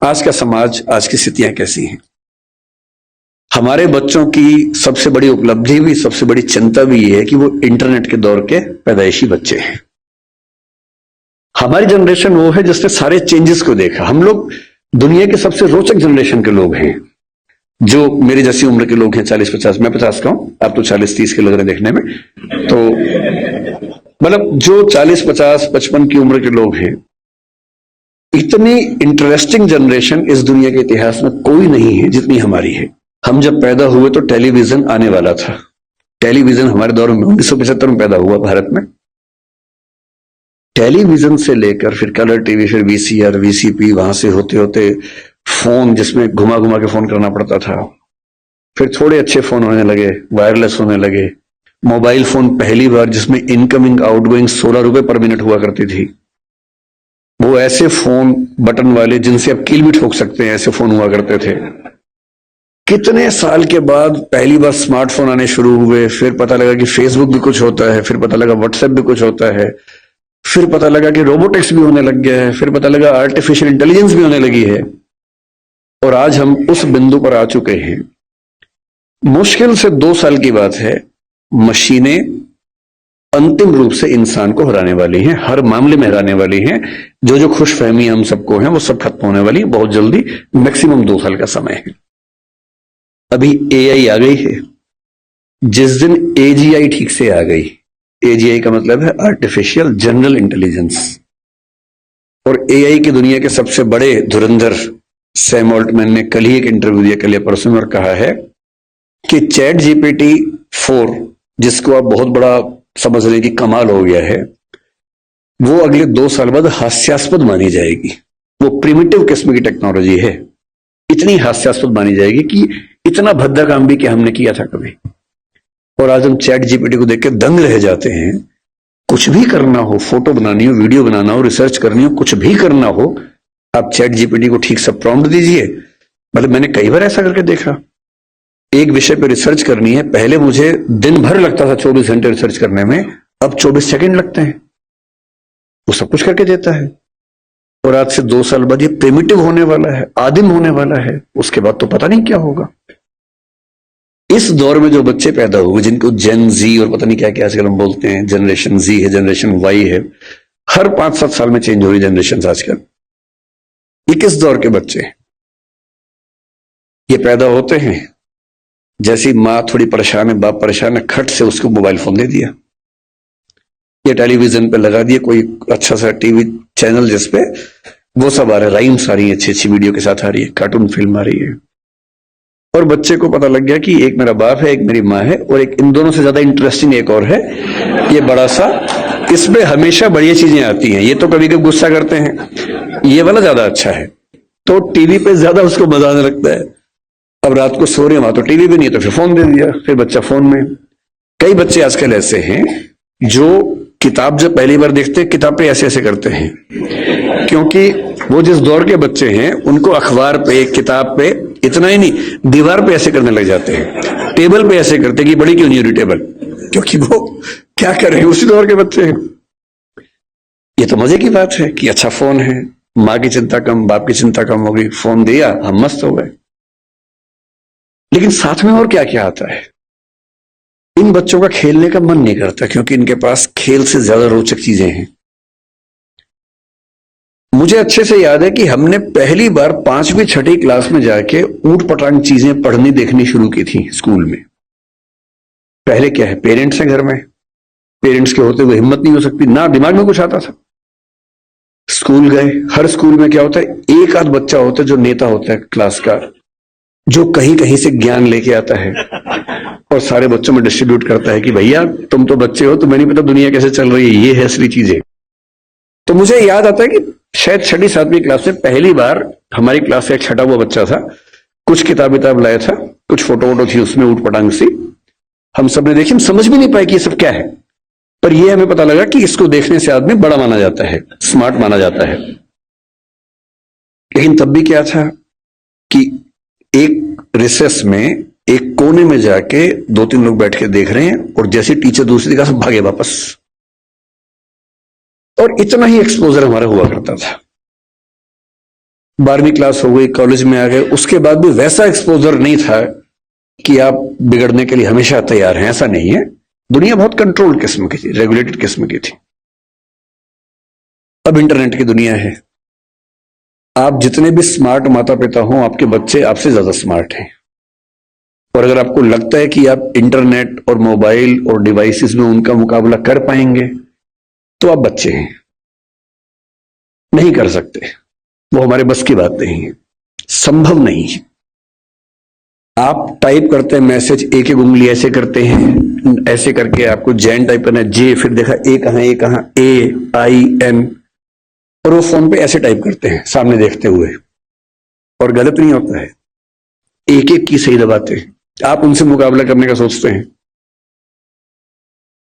आज का समाज, आज की स्थितियां कैसी हैं। हमारे बच्चों की सबसे बड़ी उपलब्धि भी, सबसे बड़ी चिंता भी ये है कि वो इंटरनेट के दौर के पैदाइशी बच्चे हैं। हमारी जनरेशन वो है जिसने सारे चेंजेस को देखा। हम लोग दुनिया के सबसे रोचक जनरेशन के लोग हैं, जो मेरी जैसी उम्र के लोग हैं, 40-50। मैं 50 का हूं, आप तो 40-30 के लग रहे देखने में। तो मतलब जो 40-50-55 की उम्र के लोग हैं, इतनी इंटरेस्टिंग जनरेशन इस दुनिया के इतिहास में कोई नहीं है जितनी हमारी है। हम जब पैदा हुए तो टेलीविजन आने वाला था। टेलीविजन हमारे दौर में 1975 में पैदा हुआ भारत में। टेलीविजन से लेकर फिर कलर टीवी, फिर वीसीआर, वीसीपी, वहां से होते होते फोन जिसमें घुमा घुमा के फोन करना पड़ता था। फिर थोड़े अच्छे फोन होने लगे, वायरलेस होने लगे। मोबाइल फोन पहली बार जिसमें इनकमिंग आउटगोइंग 16 रुपए पर मिनट हुआ करती थी। वो ऐसे फोन बटन वाले जिनसे आप कील भी ठोक सकते हैं, ऐसे फोन हुआ करते थे। कितने साल के बाद पहली बार स्मार्टफोन आने शुरू हुए। फिर पता लगा कि फेसबुक भी कुछ होता है, फिर पता लगा व्हाट्सएप भी कुछ होता है, फिर पता लगा कि रोबोटिक्स भी होने लग गया है, फिर पता लगा आर्टिफिशियल इंटेलिजेंस भी होने लगी है। और आज हम उस बिंदु पर आ चुके हैं। मुश्किल से 2 साल की बात है, मशीनें अंतिम रूप से इंसान को हराने वाली हैं, हर मामले में हराने वाली हैं। जो जो खुशफहमी हम सबको है वो सब खत्म होने वाली है बहुत जल्दी। मैक्सिमम 2 साल का समय है। अभी एआई आ गई है। जिस दिन एजीआई ठीक से आ गई, एजीआई का मतलब है आर्टिफिशियल जनरल इंटेलिजेंस, और एआई की दुनिया के सबसे बड़े धुरंधर सैम ऑल्टमैन ने कल ही एक इंटरव्यू दिया, कल या परसों में, और कहा है कि चैट जीपीटी 4, जिसको आप बहुत बड़ा समझ रहे कि कमाल हो गया है, वो अगले 2 साल बाद हास्यास्पद मानी जाएगी। वो प्रिमिटिव किस्म की टेक्नोलॉजी है, इतनी हास्यास्पद मानी जाएगी कि इतना भद्दा काम भी क्या हमने किया था कभी। और आज हम चैट जीपीटी को देख के दंग रह जाते हैं। कुछ भी करना हो, फोटो बनानी हो, वीडियो बनाना हो, रिसर्च करनी हो, कुछ भी करना हो, आप चैट जीपीटी को ठीक से प्रॉम्प्ट दीजिए। मतलब मैंने कई बार ऐसा करके देखा। एक विषय पर रिसर्च करनी है, पहले मुझे दिन भर लगता था 24 घंटे रिसर्च करने में, अब 24 सेकंड लगते हैं। वो सब कुछ करके देता है। और आज से 2 साल बाद ये प्रिमिटिव होने वाला है, आदिम होने वाला है। उसके बाद तो पता नहीं क्या होगा। इस दौर में जो बच्चे पैदा हुए, जिनको जेन जी और पता नहीं क्या क्या आजकल हम बोलते हैं, जनरेशन जी है, जनरेशन वाई है, हर 5-7 साल में चेंज हो रही जनरेशन आजकल। ये किस दौर के बच्चे हैं? ये पैदा होते हैं, जैसी माँ थोड़ी परेशान है, बाप परेशान है, खट से उसको मोबाइल फोन दे दिया, ये टेलीविजन पे लगा दिया कोई अच्छा सा टीवी चैनल जिसपे वो सब आ रहा है, राइम्स आ रही है, अच्छी अच्छी वीडियो के साथ आ रही है, कार्टून फिल्म आ रही है। और बच्चे को पता लग गया कि एक मेरा बाप है, एक मेरी माँ है, और एक इन दोनों से ज्यादा इंटरेस्टिंग एक और है, ये बड़ा सा, इसमें हमेशा बढ़िया चीजें आती हैं। ये तो कभी कभी गुस्सा करते हैं, ये वाला ज्यादा अच्छा है। तो टीवी पे ज्यादा उसको मजा आने लगता है। अब रात को सो रहे वहां तो टीवी भी नहीं, तो फिर फोन दे दिया, फिर बच्चा फोन में। कई बच्चे आजकल ऐसे हैं जो किताब जब पहली बार देखते हैं, किताब पे ऐसे ऐसे करते हैं, क्योंकि वो जिस दौर के बच्चे हैं उनको अखबार पे, किताब पे, इतना ही नहीं, दीवार पे ऐसे करने लग जाते हैं, टेबल पे ऐसे करते हैं कि बड़ी क्यों नहीं हो रही टेबल, क्योंकि वो क्या कर रहे हैं, उसी दौर के बच्चे हैं। ये तो मजे की बात है कि अच्छा फोन है, माँ की चिंता कम, बाप की चिंता कम हो गई, फोन दिया, हम मस्त हो गए। लेकिन साथ में और क्या क्या आता है। इन बच्चों का खेलने का मन नहीं करता, क्योंकि इनके पास खेल से ज्यादा रोचक चीजें हैं। मुझे अच्छे से याद है कि हमने पहली बार 5वीं-6ठी क्लास में जाके ऊट पटांग चीजें पढ़नी देखनी शुरू की थी स्कूल में। पहले क्या है, पेरेंट्स हैं घर में, पेरेंट्स के होते हुए हिम्मत नहीं हो सकती, ना दिमाग में कुछ आता था। स्कूल गए, हर स्कूल में क्या होता है, एक आध बच्चा होता है जो नेता होता है क्लास का, जो कहीं कहीं से ज्ञान लेके आता है और सारे बच्चों में डिस्ट्रीब्यूट करता है कि भैया तुम तो बच्चे हो, तुम्हें नहीं पता दुनिया कैसे चल रही है, ये है असली चीजें। तो मुझे याद आता है कि शायद 6ठी-7वीं क्लास में पहली बार हमारी क्लास का एक छठा हुआ बच्चा था, कुछ किताब लाया था, कुछ फोटो वोटो थी उसमें ऊट पटांग सी, हम सब ने देखी, हम समझ भी नहीं पाए कि ये सब क्या है, पर ये हमें पता लगा कि इसको देखने से आदमी बड़ा माना जाता है, स्मार्ट माना जाता है। लेकिन तब भी क्या था कि एक रिसेस में, एक कोने में जाके 2-3 लोग बैठ के देख रहे हैं, और जैसे टीचर दूसरी जगह से भागे वापस। और इतना ही एक्सपोजर हमारा हुआ करता था। 12वीं क्लास हो गई, कॉलेज में आ गए, उसके बाद भी वैसा एक्सपोजर नहीं था कि आप बिगड़ने के लिए हमेशा तैयार हैं, ऐसा नहीं है। दुनिया बहुत कंट्रोल किस्म की थी, रेगुलेटेड किस्म की थी। अब इंटरनेट की दुनिया है। आप जितने भी स्मार्ट माता पिता हों, आपके बच्चे आपसे ज्यादा स्मार्ट हैं। और अगर आपको लगता है कि आप इंटरनेट और मोबाइल और डिवाइसेस में उनका मुकाबला कर पाएंगे, तो आप बच्चे हैं, नहीं कर सकते। वो हमारे बस की बात नहीं है, संभव नहीं है। आप टाइप करते हैं मैसेज, एक एक उंगली ऐसे करते हैं, ऐसे करके आपको जैन टाइप करना है, जे, फिर देखा ए कहां, AIN, और वो फोन पे ऐसे टाइप करते हैं सामने देखते हुए, और गलत नहीं होता है, एक एक की सही दबाते हैं। आप उनसे मुकाबला करने का सोचते हैं,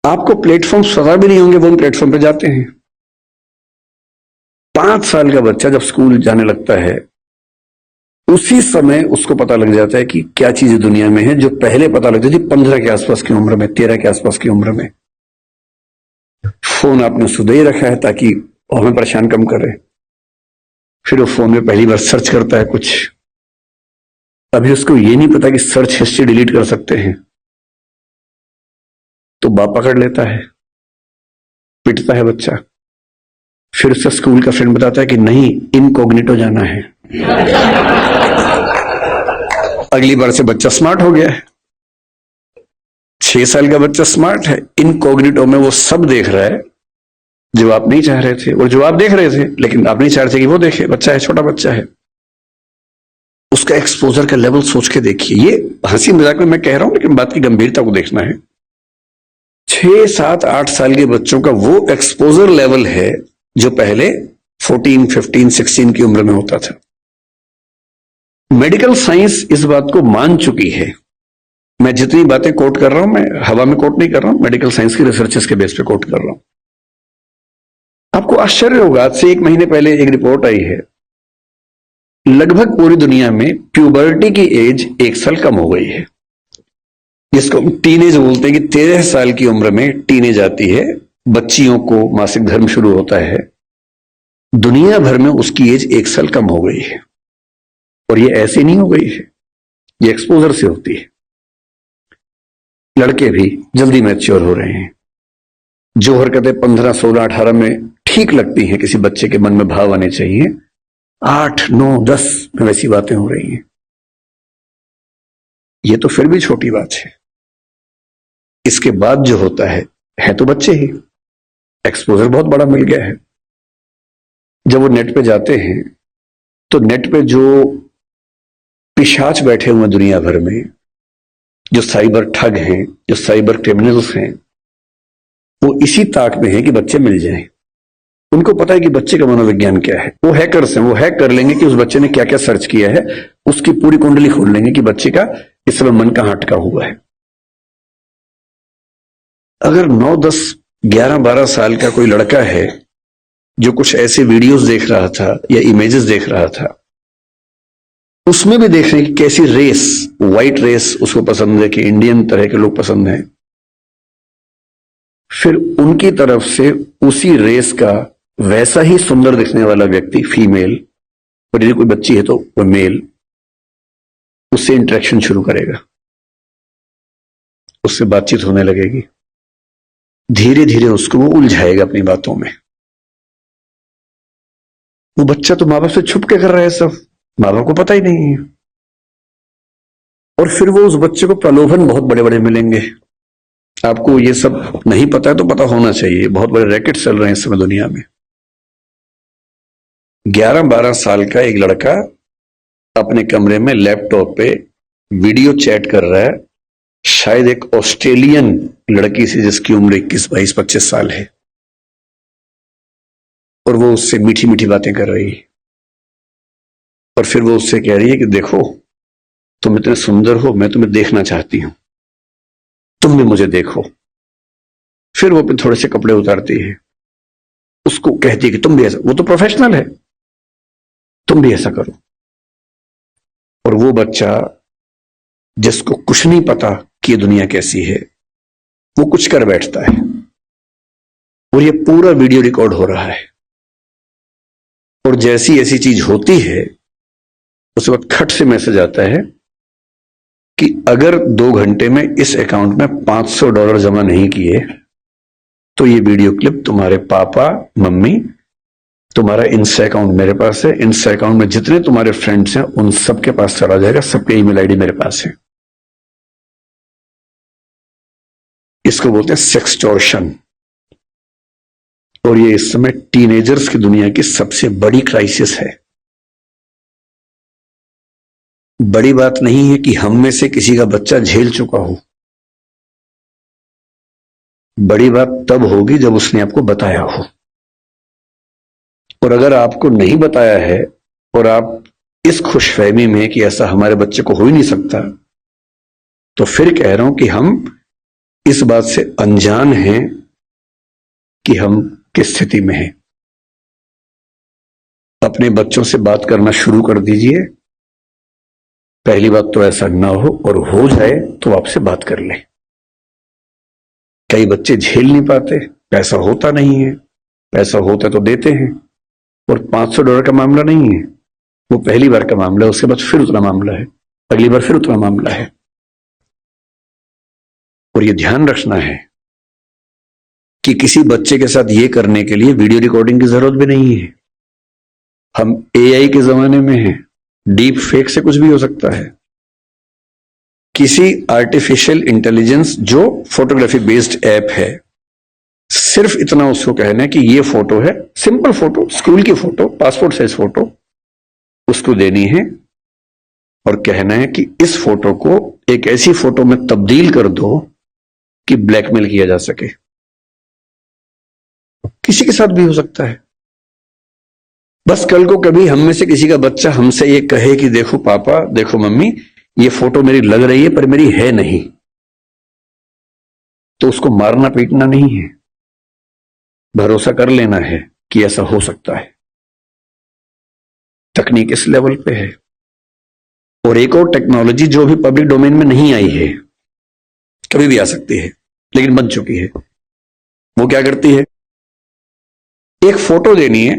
आपको प्लेटफॉर्म पता भी नहीं होंगे, वो उन प्लेटफॉर्म पे जाते हैं। 5 साल का बच्चा जब स्कूल जाने लगता है, उसी समय उसको पता लग जाता है कि क्या चीजें दुनिया में है, जो पहले पता लगती थी 15 के आसपास की उम्र में, 13 के आसपास की उम्र में। फोन आपने सुधे ही रखा है ताकि हमें परेशान कम करे। फिर वो फोन में पहली बार सर्च करता है कुछ, अभी उसको ये नहीं पता कि सर्च हिस्ट्री डिलीट कर सकते हैं, तो बाप पकड़ लेता है, पिटता है बच्चा। फिर उसका स्कूल का फ्रेंड बताता है कि नहीं, इनकॉग्निटो जाना है। अगली बार से बच्चा स्मार्ट हो गया है। 6 साल का बच्चा स्मार्ट है, इनकॉग्निटो में वो सब देख रहा है जो आप नहीं चाह रहे थे, और जो आप देख रहे थे लेकिन आप नहीं चाह रहे थे कि वो देखे। बच्चा है, छोटा बच्चा है, उसका एक्सपोजर का लेवल सोच के देखिए। ये हंसी मजाक में मैं कह रहा हूं, लेकिन बात की गंभीरता को देखना है। 6, 7, 8 साल के बच्चों का वो एक्सपोजर लेवल है जो पहले 14, 15, 16 की उम्र में होता था। मेडिकल साइंस इस बात को मान चुकी है। मैं जितनी बातें कोट कर रहा हूं, मैं हवा में कोट नहीं कर रहा हूं, मेडिकल साइंस की रिसर्चेस के बेस पे कोट कर रहा हूं। आपको आश्चर्य होगा, आज से 1 महीने पहले एक रिपोर्ट आई है, लगभग पूरी दुनिया में प्यूबर्टी की एज 1 साल कम हो गई है, जिसको टीनेज बोलते हैं कि 13 साल की उम्र में टीनेज आती है, बच्चियों को मासिक धर्म शुरू होता है। दुनिया भर में उसकी एज 1 साल कम हो गई है, और ये ऐसे नहीं हो गई है, ये एक्सपोजर से होती है। लड़के भी जल्दी मैच्योर हो रहे हैं। जो हरकतें 15, 16, 18 में ठीक लगती हैं, किसी बच्चे के मन में भाव आने चाहिए, 8, 9, 10 में वैसी बातें हो रही हैं। ये तो फिर भी छोटी बात है। इसके बाद जो होता है तो बच्चे ही, एक्सपोजर बहुत बड़ा मिल गया है। जब वो नेट पे जाते हैं, तो नेट पे जो पिशाच बैठे हुए दुनिया भर में, जो साइबर ठग हैं, जो साइबर क्रिमिनल्स हैं, वो इसी ताक में है कि बच्चे मिल जाएं। उनको पता है कि बच्चे का मनोविज्ञान क्या है। वो हैकर्स हैं, वो हैक कर लेंगे कि उस बच्चे ने क्या क्या सर्च किया है, उसकी पूरी कुंडली खोल लेंगे कि बच्चे का इस समय मन कहां अटका हुआ है। अगर 9, 10, 11, 12 साल का कोई लड़का है जो कुछ ऐसे वीडियोस देख रहा था या इमेजेस देख रहा था, उसमें भी देख रहे हैं कि कैसी रेस, व्हाइट रेस उसको पसंद है, कि इंडियन तरह के लोग पसंद हैं, फिर उनकी तरफ से उसी रेस का वैसा ही सुंदर दिखने वाला व्यक्ति, फीमेल, और यदि कोई बच्ची है तो वो मेल, उससे इंटरेक्शन शुरू करेगा, उससे बातचीत होने लगेगी। धीरे धीरे उसको वो उलझाएगा अपनी बातों में। वो बच्चा तो माँ बाप से छुप के कर रहा है सब, माँ बाप को पता ही नहीं है। और फिर वो उस बच्चे को प्रलोभन बहुत बड़े बड़े मिलेंगे। आपको ये सब नहीं पता है तो पता होना चाहिए, बहुत बड़े रैकेट चल रहे हैं इस समय दुनिया में। 11, 12 साल का एक लड़का अपने कमरे में लैपटॉप पे वीडियो चैट कर रहा है, शायद एक ऑस्ट्रेलियन लड़की से जिसकी उम्र 21, 22, 25 साल है, और वो उससे मीठी मीठी बातें कर रही है। और फिर वो उससे कह रही है कि देखो, तुम इतने सुंदर हो, मैं तुम्हें देखना चाहती हूं, तुम भी मुझे देखो। फिर वो थोड़े से कपड़े उतारती है, उसको कहती है कि तुम भी ऐसा, वो तो प्रोफेशनल है, तुम भी ऐसा करो। और वो बच्चा जिसको कुछ नहीं पता कि ये दुनिया कैसी है, वो कुछ कर बैठता है, और ये पूरा वीडियो रिकॉर्ड हो रहा है। और जैसी ऐसी चीज होती है उस वक्त खट से मैसेज आता है कि अगर 2 घंटे में इस अकाउंट में $500 जमा नहीं किए तो ये वीडियो क्लिप तुम्हारे पापा मम्मी, तुम्हारा इंस्टा अकाउंट मेरे पास है, इंस्टा अकाउंट में जितने तुम्हारे फ्रेंड्स हैं उन सबके पास चला जाएगा, सबके ईमेल आईडी मेरे पास है। इसको बोलते हैं सेक्सटॉर्शन। और ये इस समय टीनेजर्स की दुनिया की सबसे बड़ी क्राइसिस है। बड़ी बात नहीं है कि हम में से किसी का बच्चा झेल चुका हो, बड़ी बात तब होगी जब उसने आपको बताया हो। और अगर आपको नहीं बताया है और आप इस खुशफहमी में कि ऐसा हमारे बच्चे को हो ही नहीं सकता, तो फिर कह रहा हूं कि हम इस बात से अनजान हैं कि हम किस स्थिति में हैं। अपने बच्चों से बात करना शुरू कर दीजिए। पहली बात तो ऐसा ना हो, और हो जाए तो आपसे बात कर ले। कई बच्चे झेल नहीं पाते, पैसा होता नहीं है, पैसा होता तो देते हैं। और $500 का मामला नहीं है, वो पहली बार का मामला है, उसके बाद फिर उतना मामला है, अगली बार फिर उतना मामला है। और ये ध्यान रखना है कि किसी बच्चे के साथ ये करने के लिए वीडियो रिकॉर्डिंग की जरूरत भी नहीं है। हम एआई के जमाने में हैं, डीप फेक से कुछ भी हो सकता है। किसी आर्टिफिशियल इंटेलिजेंस जो फोटोग्राफी बेस्ड ऐप है, सिर्फ इतना उसको कहना है कि ये फोटो है, सिंपल फोटो, स्कूल की फोटो, पासपोर्ट साइज फोटो, उसको देनी है और कहना है कि इस फोटो को एक ऐसी फोटो में तब्दील कर दो कि ब्लैकमेल किया जा सके। किसी के साथ भी हो सकता है। बस कल को कभी हम में से किसी का बच्चा हमसे ये कहे कि देखो पापा, देखो मम्मी, ये फोटो मेरी लग रही है पर मेरी है नहीं, तो उसको मारना पीटना नहीं है, भरोसा कर लेना है कि ऐसा हो सकता है। तकनीक इस लेवल पे है। और एक और टेक्नोलॉजी जो भी पब्लिक डोमेन में नहीं आई है, कभी भी आ सकती है लेकिन बन चुकी है, वो क्या करती है, एक फोटो देनी है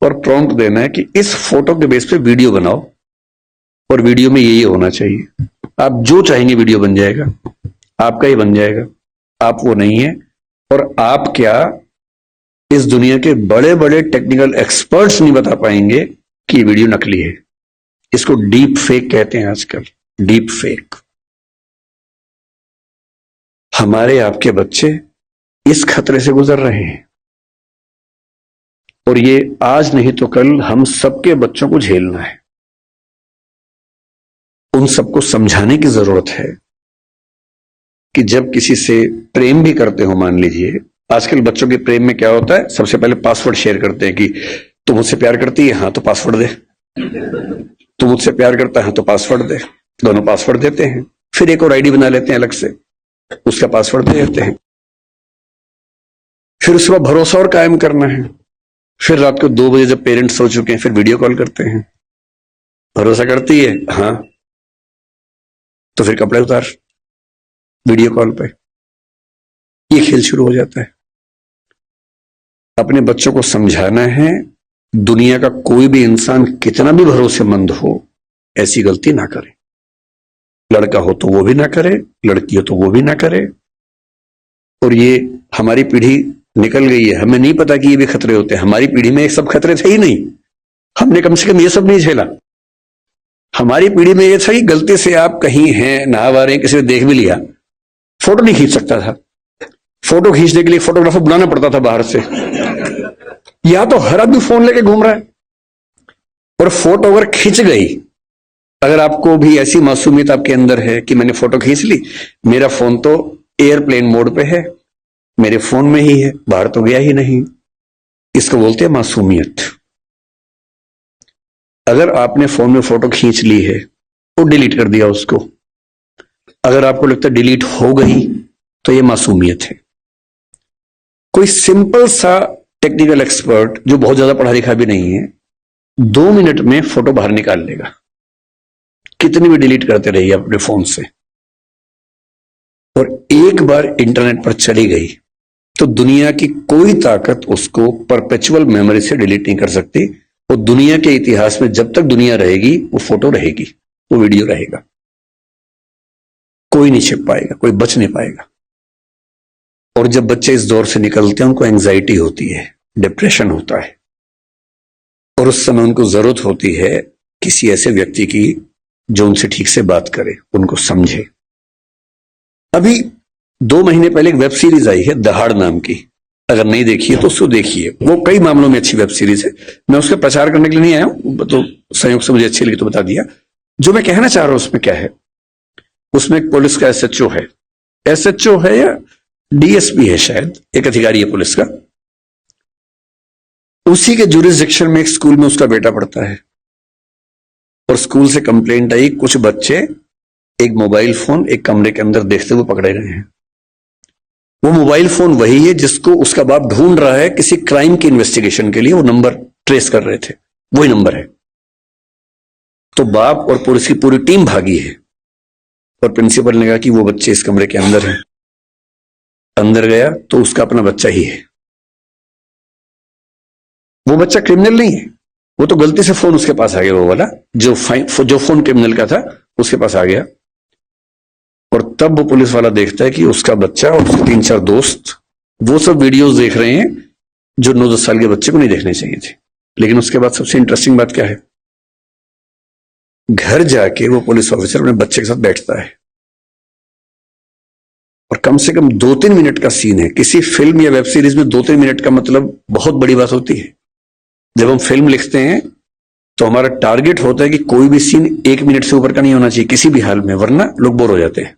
और प्रॉम्प्ट देना है कि इस फोटो के बेस पे वीडियो बनाओ और वीडियो में ये होना चाहिए। आप जो चाहेंगे वीडियो बन जाएगा, आपका ही बन जाएगा। आप वो नहीं है। और आप क्या, इस दुनिया के बड़े बड़े टेक्निकल एक्सपर्ट्स नहीं बता पाएंगे कि वीडियो नकली है। इसको डीप फेक कहते हैं आजकल, डीप फेक। हमारे आपके बच्चे इस खतरे से गुजर रहे हैं और ये आज नहीं तो कल हम सबके बच्चों को झेलना है। उन सबको समझाने की जरूरत है कि जब किसी से प्रेम भी करते हो, मान लीजिए आजकल बच्चों के प्रेम में क्या होता है, सबसे पहले पासवर्ड शेयर करते हैं कि तू मुझसे प्यार करती है, हाँ तो पासवर्ड दे, तू मुझसे प्यार करता है तो पासवर्ड दे, दोनों पासवर्ड देते हैं। फिर एक और आईडी बना लेते हैं अलग से, उसका पासवर्ड दे देते हैं। फिर उसके बाद भरोसा और कायम करना है। फिर रात को 2 बजे जब पेरेंट्स सो चुके हैं फिर वीडियो कॉल करते हैं, भरोसा करती है हाँ, तो फिर कपड़े उतार वीडियो कॉल पे। ये खेल शुरू हो जाता है। अपने बच्चों को समझाना है दुनिया का कोई भी इंसान कितना भी भरोसेमंद हो, ऐसी गलती ना करे। लड़का हो तो वो भी ना करे, लड़की हो तो वो भी ना करे। और ये हमारी पीढ़ी निकल गई है, हमें नहीं पता कि ये भी खतरे होते हैं। हमारी पीढ़ी में ये सब खतरे थे ही नहीं, हमने कम से कम ये सब नहीं झेला। हमारी पीढ़ी में ये था कि गलती से आप कहीं हैं, नहा रहे हैं, किसी ने देख भी लिया, फोटो नहीं खींच सकता था। फोटो खींचने के लिए फोटोग्राफर बुलाना पड़ता था बाहर से, या तो हर आदमी फोन लेके घूम रहा है। और फोटो अगर खींच गई, अगर आपको भी ऐसी मासूमियत आपके अंदर है कि मैंने फोटो खींच ली, मेरा फोन तो एयरप्लेन मोड पे है, मेरे फोन में ही है, बाहर तो गया ही नहीं, इसको बोलते हैं मासूमियत। अगर आपने फोन में फोटो खींच ली है तो डिलीट कर दिया उसको, अगर आपको लगता है डिलीट हो गई तो ये मासूमियत है। कोई सिंपल सा टेक्निकल एक्सपर्ट जो बहुत ज्यादा पढ़ा लिखा भी नहीं है, 2 मिनट में फोटो बाहर निकाल लेगा, कितनी भी डिलीट करते रहिए अपने फोन से। और एक बार इंटरनेट पर चली गई तो दुनिया की कोई ताकत उसको परपेचुअल मेमोरी से डिलीट नहीं कर सकती, वो दुनिया के इतिहास में जब तक दुनिया रहेगी वो फोटो रहेगी, वो वीडियो रहेगा, कोई नहीं छिप पाएगा, कोई बच नहीं पाएगा। और जब बच्चे इस दौर से निकलते हैं उनको एंजाइटी होती है, डिप्रेशन होता है, और उस समय उनको जरूरत होती है किसी ऐसे व्यक्ति की जो उनसे ठीक से बात करे, उनको समझे। अभी 2 महीने पहले एक वेब सीरीज आई है दहाड़ नाम की, अगर नहीं देखी है तो उसको देखिए, वो कई मामलों में अच्छी वेब सीरीज है। मैं उसका प्रचार करने के लिए नहीं आया हूं, तो संयोग से मुझे अच्छी लगी तो बता दिया। जो मैं कहना चाह रहा हूं उसमें क्या है, उसमें एक पुलिस का एसएचओ है, एसएचओ है या डीएसपी है शायद, एक अधिकारी है पुलिस का। उसी के जुरिसडिक्शन में एक स्कूल में उसका बेटा पढ़ता है, और स्कूल से कंप्लेंट आई कुछ बच्चे एक मोबाइल फोन एक कमरे के अंदर देखते हुए पकड़े गए हैं। वो मोबाइल फोन वही है जिसको उसका बाप ढूंढ रहा है किसी क्राइम की इन्वेस्टिगेशन के लिए, वो नंबर ट्रेस कर रहे थे, वही नंबर है। तो बाप और पुलिस की पूरी टीम भागी है, और प्रिंसिपल ने कहा कि वो बच्चे इस कमरे के अंदर हैं। अंदर गया तो उसका अपना बच्चा ही है। वो बच्चा क्रिमिनल नहीं है, वो तो गलती से फोन उसके पास आ गया, वो वाला जो फोन क्रिमिनल का था उसके पास आ गया। और तब वो पुलिस वाला देखता है कि उसका बच्चा और उसके 3-4 दोस्त वो सब वीडियोस देख रहे हैं जो 9-10 साल के बच्चे को नहीं देखने चाहिए थे। लेकिन उसके बाद सबसे इंटरेस्टिंग बात क्या है, घर जाके वो पुलिस ऑफिसर अपने बच्चे के साथ बैठता है, और कम से कम 2-3 मिनट का सीन है। किसी फिल्म या वेब सीरीज में 2-3 मिनट का मतलब बहुत बड़ी बात होती है। जब हम फिल्म लिखते हैं तो हमारा टारगेट होता है कि कोई भी सीन 1 मिनट से ऊपर का नहीं होना चाहिए किसी भी हाल में, वरना लोग बोर हो जाते हैं।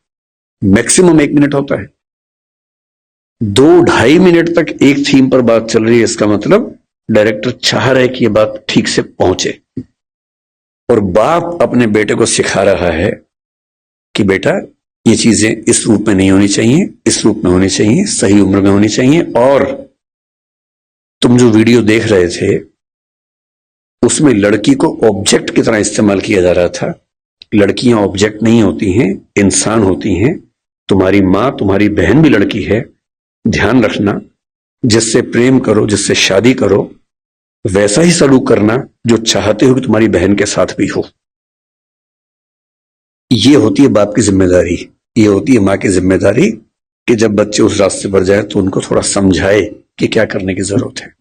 मैक्सिमम 1 मिनट होता है। 2-2.5 मिनट तक एक थीम पर बात चल रही है, इसका मतलब डायरेक्टर चाह रहा है कि यह बात ठीक से पहुंचे। और बाप अपने बेटे को सिखा रहा है कि बेटा ये चीजें इस रूप में नहीं होनी चाहिए, इस रूप में होनी चाहिए, सही उम्र में होनी चाहिए। और तुम जो वीडियो देख रहे थे उसमें लड़की को ऑब्जेक्ट की तरह इस्तेमाल किया जा रहा था। लड़कियां ऑब्जेक्ट नहीं होती हैं, इंसान होती हैं। तुम्हारी मां, तुम्हारी बहन भी लड़की है। ध्यान रखना, जिससे प्रेम करो, जिससे शादी करो, वैसा ही सलूक करना जो चाहते हो कि तुम्हारी बहन के साथ भी हो। ये होती है बाप की जिम्मेदारी, ये होती है मां की जिम्मेदारी कि जब बच्चे उस रास्ते पर जाए तो उनको थोड़ा समझाए कि क्या करने की जरूरत है।